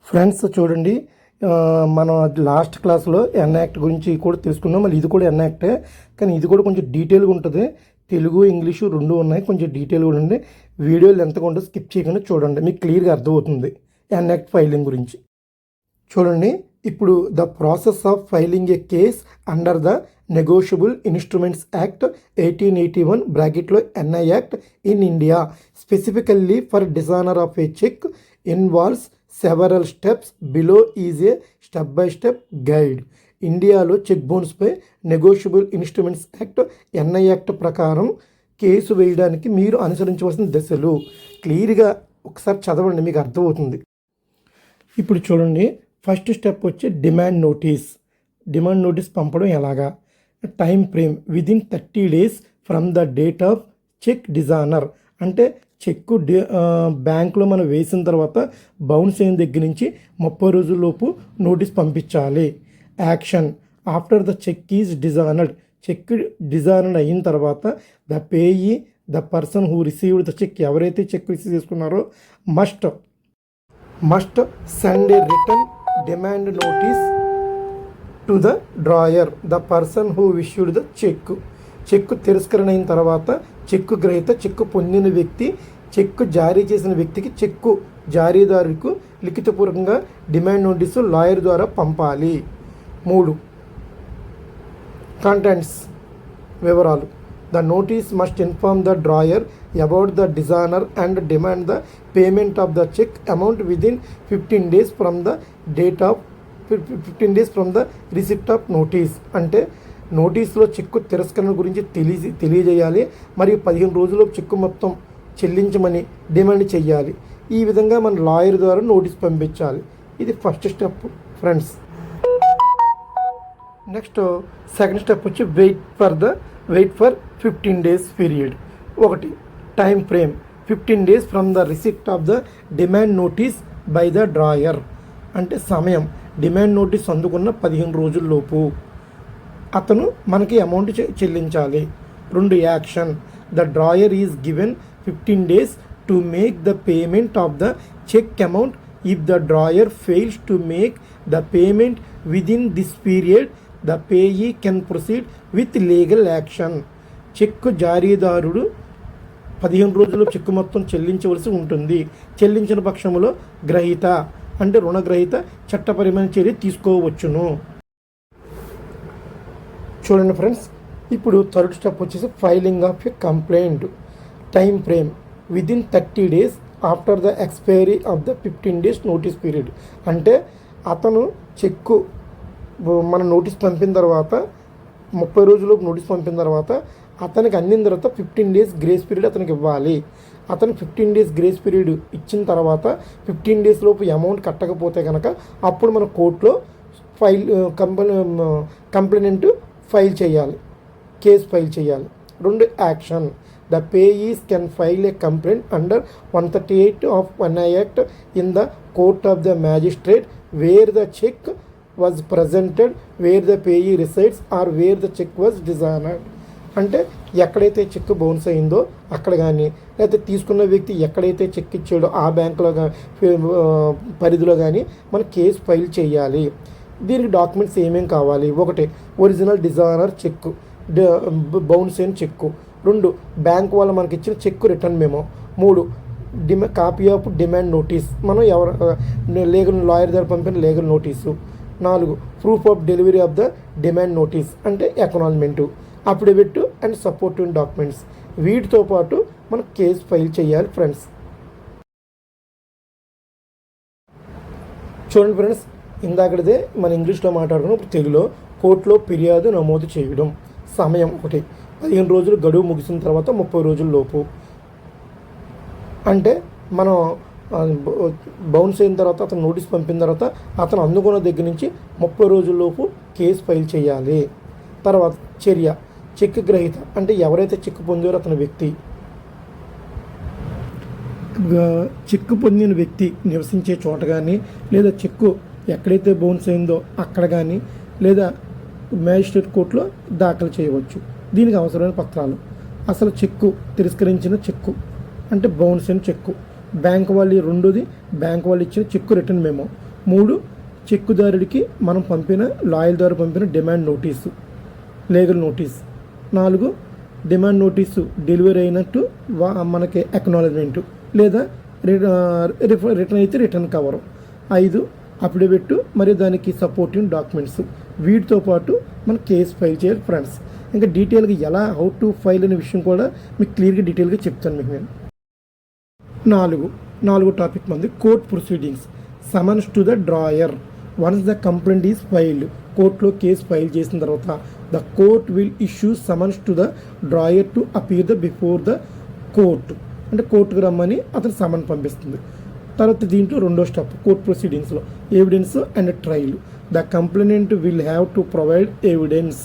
Friends చూడండి, మనం last క్లాస్లో ఎన్యాక్ట్ గురించి కూడా తెలుసుకున్నాం. మళ్ళీ ఇది కూడా ఎన్యాక్టే, కానీ ఇది కూడా కొంచెం డీటెయిల్గా ఉంటుంది. తెలుగు ఇంగ్లీషు రెండు ఉన్నాయి, కొంచెం డీటెయిల్గా ఉండండి. వీడియో లెంత్గా ఉంటుంది, స్కిప్ చేయకుండా చూడండి, మీకు క్లియర్గా అర్థమవుతుంది ఎన్యాక్ట్ ఫైలింగ్ గురించి. చూడండి, ఇప్పుడు the process of filing a case under the negotiable instruments act 1881 బ్రాకెట్లో NI act in India specifically for dishonour of a cheque involves several steps below is a step by step guide. ఇండియాలో cheque బౌన్స్పై negotiable instruments act NI act ప్రకారం case వేయడానికి మీరు అనుసరించవలసిన దశలు క్లియర్గా ఒకసారి చదవండి, మీకు అర్థమవుతుంది. ఇప్పుడు చూడండి, ఫస్ట్ స్టెప్ వచ్చి డిమాండ్ నోటీస్. డిమాండ్ నోటీస్ పంపడం ఎలాగా? Time frame within 30 days from the date of cheque dishonour. అంటే చెక్కు బ్యాంకులో మనం వేసిన తర్వాత బౌన్స్ అయిన దగ్గర నుంచి 30 రోజుల్లోపు నోటీస్ పంపించాలి. Action after the cheque is dishonoured. Cheque dishonoured అయిన తర్వాత the payee, the person who received the cheque, ఎవరైతే చెక్ రిసీవ్ చేసుకున్నారో must send a return demand notice to the drawer, the person who issued the cheque. Cheque తిరస్కరణ అయిన తర్వాత చెక్కు గ్రహీత, చెక్కు పొందిన వ్యక్తి, చెక్కు జారీ చేసిన వ్యక్తికి చెక్కు జారీదారుకు లిఖితపూర్వకంగా డిమాండ్ నోటీసు లాయర్ ద్వారా పంపాలి. 3. కంటెంట్స్ వివరాలు. The notice must inform the drawer about the dishonour and demand the payment of the cheque amount within 15 days from the date of 15 days from the receipt of notice. అంటే నోటీస్లో చెక్కు తిరస్కరణ గురించి తెలియజేయాలి, మరియు 15 రోజుల్లో చెక్కు మొత్తం చెల్లించమని డిమాండ్ చెయ్యాలి. ఈ విధంగా మన లాయర్ ద్వారా నోటీస్ పంపించాలి. ఇది first step friends. Next second step వచ్చి wait for 15 days period. 1. Time frame 15 days from the receipt of the demand notice by the drawer. అంటే సమయం, డిమాండ్ నోటీస్ అందుకున్న 15 రోజుల్లోపు అతను మనకి అమౌంట్ చెల్లించాలి. 2. Action the drawer is given 15 days to make the payment of the cheque amount. If the drawer fails to make the payment within this period the payee can proceed with legal action. Cheque జారీదారుడు 15 రోజుల్లో చెక్కు మొత్తం చెల్లించవలసి ఉంటుంది. చెల్లించిన పక్షంలో గ్రహీత అంటే రుణగ్రహీత చట్టపరమైన చర్య తీసుకోవచ్చును. చూడండి ఫ్రెండ్స్, ఇప్పుడు థర్డ్ స్టెప్ వచ్చేసి filing of a complaint. Time frame within 30 days after the expiry of the 15 days notice period. అంటే అతను చెక్కు మన నోటీస్ పంపిన తర్వాత 30 రోజుల్లోపు నోటీస్ పంపిన తర్వాత అతనికి అందిన తర్వాత 15 days గ్రేస్ పీరియడ్ అతనికి ఇవ్వాలి. అతను 15 days గ్రేస్ పీరియడ్ ఇచ్చిన తర్వాత 15 days లోపు అమౌంట్ కట్టకపోతే కనుక అప్పుడు మన కోర్టులో కంప్లైంట్ ఫైల్ చేయాలి, కేసు ఫైల్ చేయాలి. 2. Action the payees can file a complaint under 138 of NI act in the court of the magistrate where the cheque was presented, where the payee resides or where the cheque was dishonoured. అంటే ఎక్కడైతే check bounce అయిందో అక్కడ కానీ, లేకపోతే తీసుకున్న వ్యక్తి ఎక్కడైతే check ఇచ్చాడో ఆ బ్యాంకులో పరిధిలో కానీ మన కేసు ఫైల్ చేయాలి. దీనికి డాక్యుమెంట్స్ ఏమేమి కావాలి? 1. ఒరిజినల్ డిజానర్ చెక్కు, బౌన్స్ అయిన చెక్కు. 2. బ్యాంక్ వాళ్ళు మనకి ఇచ్చిన cheque return memo. 3. Copy of demand notice, మనం లీగల్ లాయర్ దగ్గర పంపిన legal notice. 4. Proof of delivery of the demand notice అంటే acknowledgement, affidavit and supporting documents. వీటితో పాటు మనం కేసు ఫైల్ చేయాలి ఫ్రెండ్స్. చూడండి ఫ్రెండ్స్, ఇందాకదే మన ఇంగ్లీష్లో మాట్లాడుకున్నాం, ఇప్పుడు తెలుగులో. కోర్టులో ఫిర్యాదు నమోదు చేయడం. సమయం 1. 15 రోజులు గడువు ముగిసిన తర్వాత 30 రోజుల్లోపు. అంటే మనం బౌన్స్ అయిన తర్వాత అతను నోటీస్ పంపిన తర్వాత అతను అందుకున్న దగ్గర నుంచి 30 రోజుల్లోపు కేసు ఫైల్ చేయాలి. తర్వాత చర్య చెక్ గ్రహీత అంటే ఎవరైతే చెక్ పొందారో అతని వ్యక్తి, చెక్కు పొందిన వ్యక్తి నివసించే చోట కానీ, లేదా చెక్కు ఎక్కడైతే బౌన్స్ అయిందో అక్కడ కానీ, లేదా మ్యాజిస్ట్రేట్ కోర్టులో దాఖలు చేయవచ్చు. దీనికి అవసరమైన పత్రాలు: అసలు చెక్కు తిరస్కరించిన చెక్కు అంటే బౌన్స్ అయిన చెక్కు, బ్యాంక్ వాళ్ళు. రెండోది బ్యాంక్ వాళ్ళు ఇచ్చిన చెక్కు రిటర్న్ మెమో. 3 చెక్కుదారుడికి మనం పంపిన లాయర్ ద్వారా పంపిన demand notice, legal notice. 4 demand notice delivery అయినట్టు మనకి అక్నాలజ్మెంటు లేదా రిటర్న్ అయితే రిటర్న్ కవరు. 5 అఫిడవిట్ మరియు దానికి సపోర్టింగ్ డాక్యుమెంట్స్. వీటితో పాటు మనం కేసు ఫైల్ చేయాలి ఫ్రెండ్స్. ఇంకా డీటెయిల్గా ఎలా హౌ టు ఫైల్ అనే విషయం కూడా మీకు క్లియర్గా డీటెయిల్గా చెప్తాను మీకు నేను. 4 టాపిక్ మంది court proceedings. Summons to the drawer. Once the complaint is filed, కోర్టులో కేసు ఫైల్ చేసిన తర్వాత the court will issue summons to the drawer to appear the before the court. అంటే కోర్టుకు రమ్మని అతను సమన్ పంపిస్తుంది. తర్వాత దీంట్లో 2వ స్టెప్ కోర్ట్ ప్రొసీడింగ్స్లో evidence and trial. The complainant will have to provide evidence.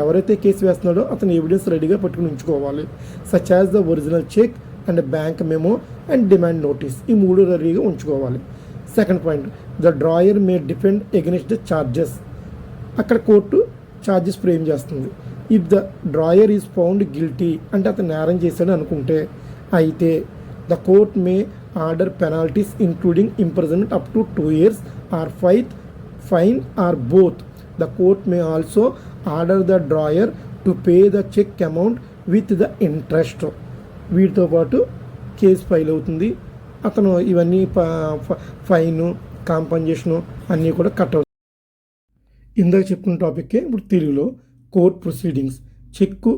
ఎవరైతే కేసు వేస్తున్నాడో అతను ఎవిడెన్స్ రెడీగా పట్టుకుని ఉంచుకోవాలి. Such as the original cheque and bank memo and demand notice. ఈ 3 రెడీగా ఉంచుకోవాలి. Second point, the drawer may defend against the charges. అక్కడ కోర్టు ఛార్జెస్ ఫ్రేమ్ చేస్తుంది. If the drawer is found guilty, అంటే అతను నేరం చేశాడు అనుకుంటే అయితే the court may order penalties including imprisonment up to 2 years or fine or both. The court may also order the drawer to pay the cheque amount with the interest. వీటితో పాటు case file అవుతుంది. అతను ఇవన్నీ fine compensation అన్నీ కూడా cut అవుతాయి. ఇందాక చెప్పుకున్న టాపిక్కే ఇప్పుడు తెలుగులో కోర్ట్ ప్రొసీడింగ్స్. చెక్కు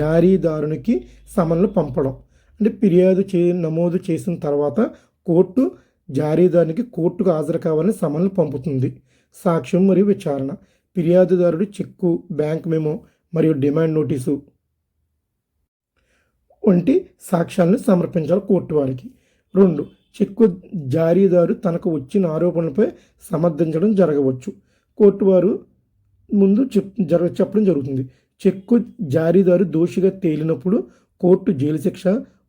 జారీదారునికి సమన్లు పంపడం. అంటే ఫిర్యాదు నమోదు చేసిన తర్వాత కోర్టు జారీదారునికి కోర్టుకు హాజరు కావాలని సమన్లు పంపుతుంది. సాక్ష్యం మరియు విచారణ. ఫిర్యాదుదారుడు చెక్కు, బ్యాంక్ మెమో మరియు డిమాండ్ నోటీసు వంటి సాక్ష్యాలను సమర్పించాలి కోర్టు వారికి. 2 చెక్కు జారీదారు తనకు వచ్చిన ఆరోపణలపై సమర్థించడం జరగవచ్చు. కోర్టు వారు ముందు చెప్పడం జరుగుతుంది. చెక్కు జారీదారు దోషిగా తేలినప్పుడు కోర్టు జైలు శిక్ష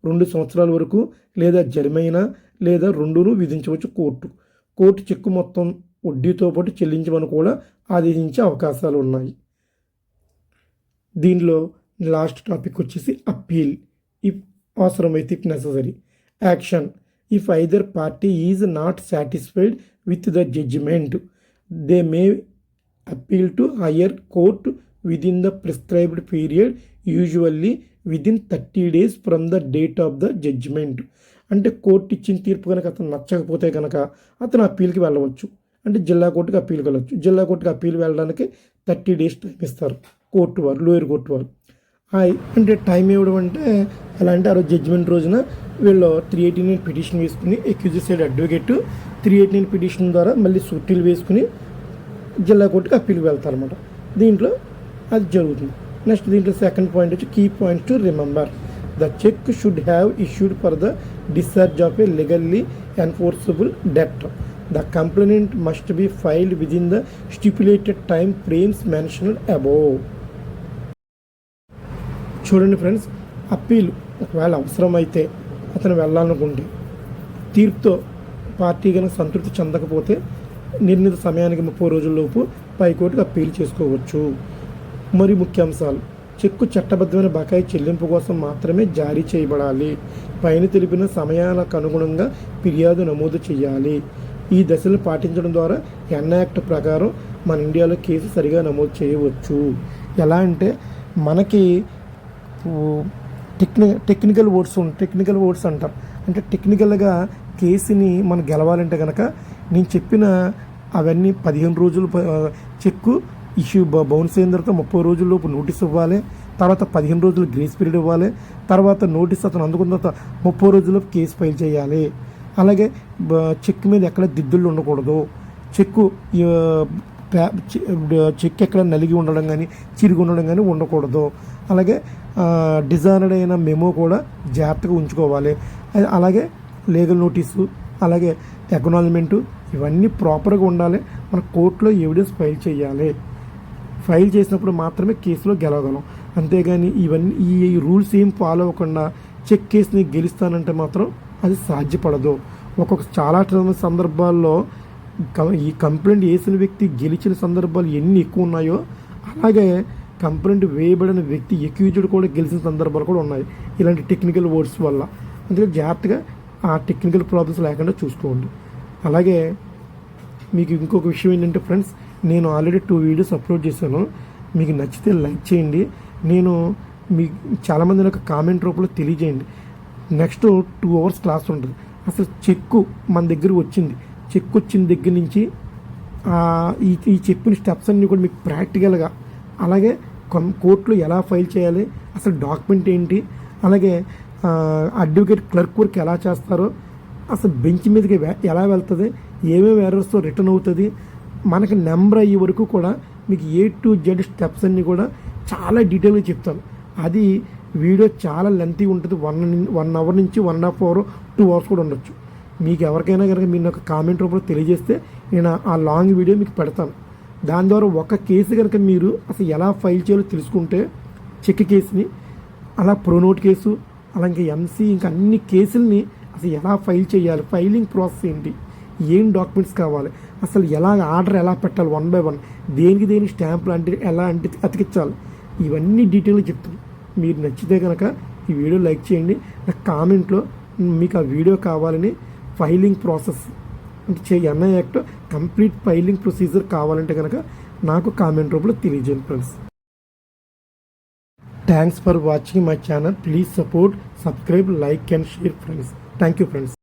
2 సంవత్సరాల వరకు లేదా జరిమానా లేదా 2ను విధించవచ్చు. కోర్టు చెక్కు మొత్తం వడ్డీతో పాటు చెల్లించమని కూడా ఆదేశించే అవకాశాలు ఉన్నాయి. దీనిలో లాస్ట్ టాపిక్ వచ్చేసి అప్పీల్. ఇఫ్ అవసరమైతే, if necessary. Action. If either party is not satisfied with the judgment they may appeal to higher court within the prescribed period, usually within 30 days from the date of the judgment. అంటే court ఇచ్చిన తీర్పు కనుక అతను నచ్చకపోతే కనుక అతను అప్పీల్కి వెళ్ళవచ్చు. అంటే జిల్లా కోర్టుకి అప్పీల్కి వెళ్ళవచ్చు. జిల్లా కోర్టుకి అప్పీల్ వెళ్ళడానికి 30 days టైం ఇస్తారు కోర్టు వారు, లోయర్ కోర్టు వారు. అంటే టైం ఇవ్వడం అంటే ఎలా అంటే ఆ రోజు జడ్జిమెంట్ రోజున వీళ్ళు 389 పిటిషన్ వేసుకుని అక్యూజ్డ్ సైడ్ అడ్వకేట్ 389 పిటిషన్ ద్వారా మళ్ళీ సూటీలు వేసుకుని జిల్లా కోర్టుకి అప్పీల్కి వెళ్తారన్నమాట. దీంట్లో అది జరుగుతుంది. నెక్స్ట్ దీంట్లో సెకండ్ పాయింట్ వచ్చి key points to remember. The check should have issued for the discharge of a legally enforceable debt. The complaint must be filed within the stipulated time frames mentioned above. చూడండి friends, appeal ఒకవేళ అవసరమైతే అతను వెళ్ళాలనుకుంటే తీర్పుతో party కనుక సంతృప్తి చెందకపోతే నిర్ణీత సమయానికి 30 రోజుల్లోపు పైకోర్టుకు అప్పీల్ చేసుకోవచ్చు. మరి ముఖ్యాంశాలు: చెక్కు చట్టబద్ధమైన బకాయి చెల్లింపు కోసం మాత్రమే జారీ చేయబడాలి. పైన తెలిపిన సమయాలకు అనుగుణంగా ఫిర్యాదు నమోదు చేయాలి. ఈ దశలను పాటించడం ద్వారా యాక్ట్ ప్రకారం మన ఇండియాలో కేసు సరిగా నమోదు చేయవచ్చు. ఎలా అంటే మనకి టెక్నికల్ వర్డ్స్ అంటారు. అంటే టెక్నికల్గా కేసుని మనం గెలవాలంటే కనుక నేను చెప్పిన అవన్నీ 15 రోజులు చెక్కు ఇష్యూ బౌన్స్ అయిన తర్వాత 30 రోజుల్లోపు నోటీస్ ఇవ్వాలి. తర్వాత 15 రోజులు గ్రేస్ పీరియడ్ ఇవ్వాలి. తర్వాత నోటీస్ అతను అందుకున్న తర్వాత 30 రోజుల్లోపు కేసు ఫైల్ చేయాలి. అలాగే చెక్ మీద ఎక్కడ దిద్దులు ఉండకూడదు. చెక్ ఎక్కడ నలిగి ఉండడం కానీ చిరిగి ఉండడం కానీ ఉండకూడదు. అలాగే డిజైనర్డ్ అయిన మెమో కూడా జాగ్రత్తగా ఉంచుకోవాలి. అలాగే లీగల్ నోటీసు, అలాగే అక్నాలజ్మెంటు ఇవన్నీ ప్రాపర్గా ఉండాలి. మన కోర్టులో ఎవిడెన్స్ ఫైల్ చేయాలి. ఫైల్ చేసినప్పుడు మాత్రమే కేసులో గెలవగలం. అంతేగాని ఇవన్నీ ఈ రూల్స్ ఏం ఫాలో అవ్వకుండా చెక్ కేసుని గెలుస్తానంటే మాత్రం అది సాధ్యపడదు. చాలా సందర్భాల్లో ఈ కంప్లైంట్ వేసిన వ్యక్తి గెలిచిన సందర్భాలు ఎన్ని ఎక్కువ ఉన్నాయో అలాగే కంప్లైంట్ వేయబడిన వ్యక్తి అక్యూజ్డ్ కూడా గెలిచిన సందర్భాలు కూడా ఉన్నాయి ఇలాంటి టెక్నికల్ వర్డ్స్ వల్ల. అందుకే జాగ్రత్తగా ఆ టెక్నికల్ ప్రాబ్లమ్స్ లేకుండా చూసుకోండి. అలాగే మీకు ఇంకొక విషయం ఏంటంటే ఫ్రెండ్స్, నేను ఆల్రెడీ 2 వీడియోస్ అప్లోడ్ చేశాను. మీకు నచ్చితే లైక్ చేయండి. నేను మీ చాలామంది నాకు కామెంట్ రూపంలో తెలియజేయండి. నెక్స్ట్ 2 అవర్స్ క్లాస్ ఉంటుంది. అసలు చెక్కు మన దగ్గర వచ్చింది, చెక్ వచ్చిన దగ్గర నుంచి ఈ చెప్పిన స్టెప్స్ అన్నీ కూడా మీకు ప్రాక్టికల్గా, అలాగే కోర్టులో ఎలా ఫైల్ చేయాలి, అసలు డాక్యుమెంట్ ఏంటి, అలాగే అడ్వకేట్ క్లర్క్ వర్క్ ఎలా చేస్తారో, అసలు బెంచ్ మీదకి ఎలా వెళ్తుంది, ఏమేమి ఎర్రర్స్తో రిటర్న్ అవుతుంది, మనకి నెంబర్ అయ్యే వరకు కూడా మీకు A to Z స్టెప్స్ అన్నీ కూడా చాలా డీటెయిల్గా చెప్తాను. అది వీడియో చాలా లెంతీ ఉంటుంది. 1 అవర్ నుంచి 1.5 అవర్ 2 అవర్స్ కూడా ఉండొచ్చు. మీకు ఎవరికైనా కనుక మీరు నాకు కామెంట్ రూపంలో తెలియజేస్తే నేను ఆ లాంగ్ వీడియో మీకు పెడతాను. దాని ద్వారా ఒక కేసు కనుక మీరు అసలు ఎలా ఫైల్ చేయాలో తెలుసుకుంటే, చెక్ కేసుని, అలా ప్రోనోట్ కేసు, అలా ఇంకా MC, ఇంకా అన్ని కేసుల్ని అసలు ఎలా ఫైల్ చేయాలి, ఫైలింగ్ ప్రాసెస్ ఏంటి, ఏం డాక్యుమెంట్స్ కావాలి, అసలు ఎలా ఆర్డర్ ఎలా పెట్టాలి 1 by 1, దేనికి స్టాంపులు అంటే ఎలా అతికించాలి, ఇవన్నీ డీటెయిల్గా చెప్తాను. మీరు నచ్చితే కనుక ఈ వీడియో లైక్ చేయండి. నాకు కామెంట్లో మీకు ఆ వీడియో కావాలని, ఫైలింగ్ ప్రాసెస్ అంటే NI act complete filing procedure కావాలంటే కనుక నాకు కామెంట్ రూపంలో తెలియజేయండి friends. Thanks for watching my channel. Please support, subscribe, like and share friends. Thank you friends.